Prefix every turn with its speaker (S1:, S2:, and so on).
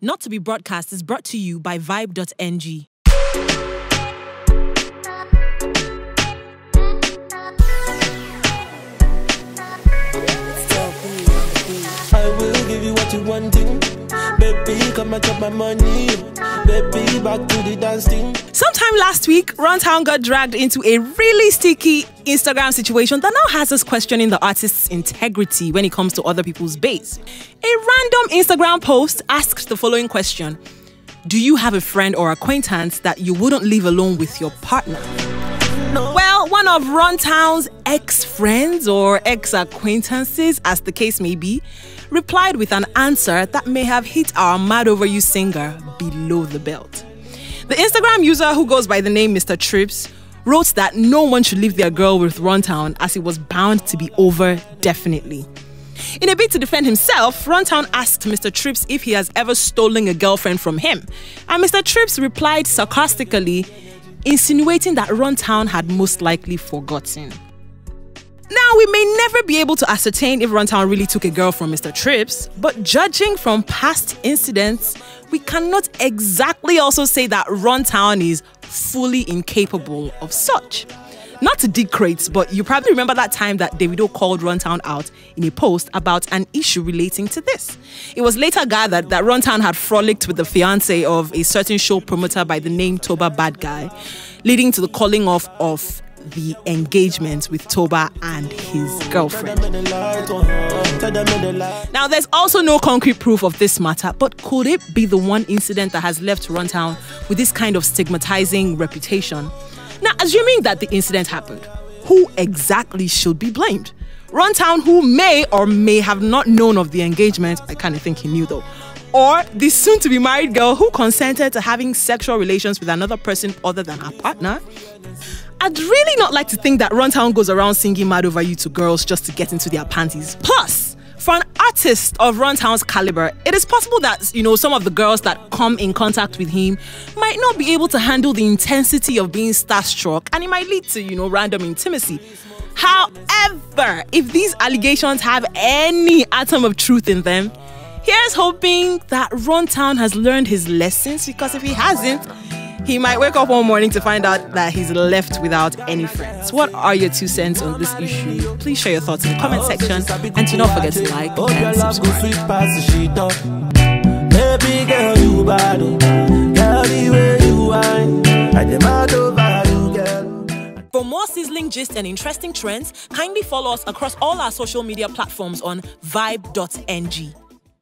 S1: Not to be broadcast is brought to you by Vibe.ng.
S2: I will give you what you wanting. Baby, come and chop my money. Baby, back to the dancing.
S1: Sometime last week, Runtown got dragged into a really sticky Instagram situation that now has us questioning the artist's integrity when it comes to other people's base. A random Instagram post asked the following question: do you have a friend or acquaintance that you wouldn't leave alone with your partner? No. Well, one of Runtown's ex-friends or ex-acquaintances, as the case may be, replied with an answer that may have hit our Mad Over You singer below the belt. The Instagram user, who goes by the name Mr. Trips, wrote that no one should leave their girl with Runtown as it was bound to be over definitely. In a bid to defend himself, Runtown asked Mr. Trips if he has ever stolen a girlfriend from him, and Mr. Trips replied sarcastically, insinuating that Runtown had most likely forgotten. Now, we may never be able to ascertain if Runtown really took a girl from Mr. Trips, but judging from past incidents, we cannot exactly also say that Runtown is fully incapable of such. Not to dig crates, but you probably remember that time that Davido called Runtown out in a post about an issue relating to this. It was later gathered that Runtown had frolicked with the fiancé of a certain show promoter by the name Toba Bad Guy, leading to the calling off of the engagement with Toba and his girlfriend. Now, there's also no concrete proof of this matter, but could it be the one incident that has left Runtown with this kind of stigmatizing reputation? Now, assuming that the incident happened, who exactly should be blamed? Runtown, who may or may have not known of the engagement, I kind of think he knew though, or the soon-to-be married girl who consented to having sexual relations with another person other than her partner? I'd really not like to think that Runtown goes around singing Mad Over You to girls just to get into their panties. Plus, for an artist of Runtown's caliber, it is possible that, some of the girls that come in contact with him might not be able to handle the intensity of being starstruck, and it might lead to, random intimacy. However, if these allegations have any atom of truth in them, here's hoping that Runtown has learned his lessons, because if he hasn't, he might wake up one morning to find out that he's left without any friends. What are your 2 cents on this issue? Please share your thoughts in the comment section, and do not forget to like and subscribe. For more sizzling gist and interesting trends, kindly follow us across all our social media platforms on Vibe.ng.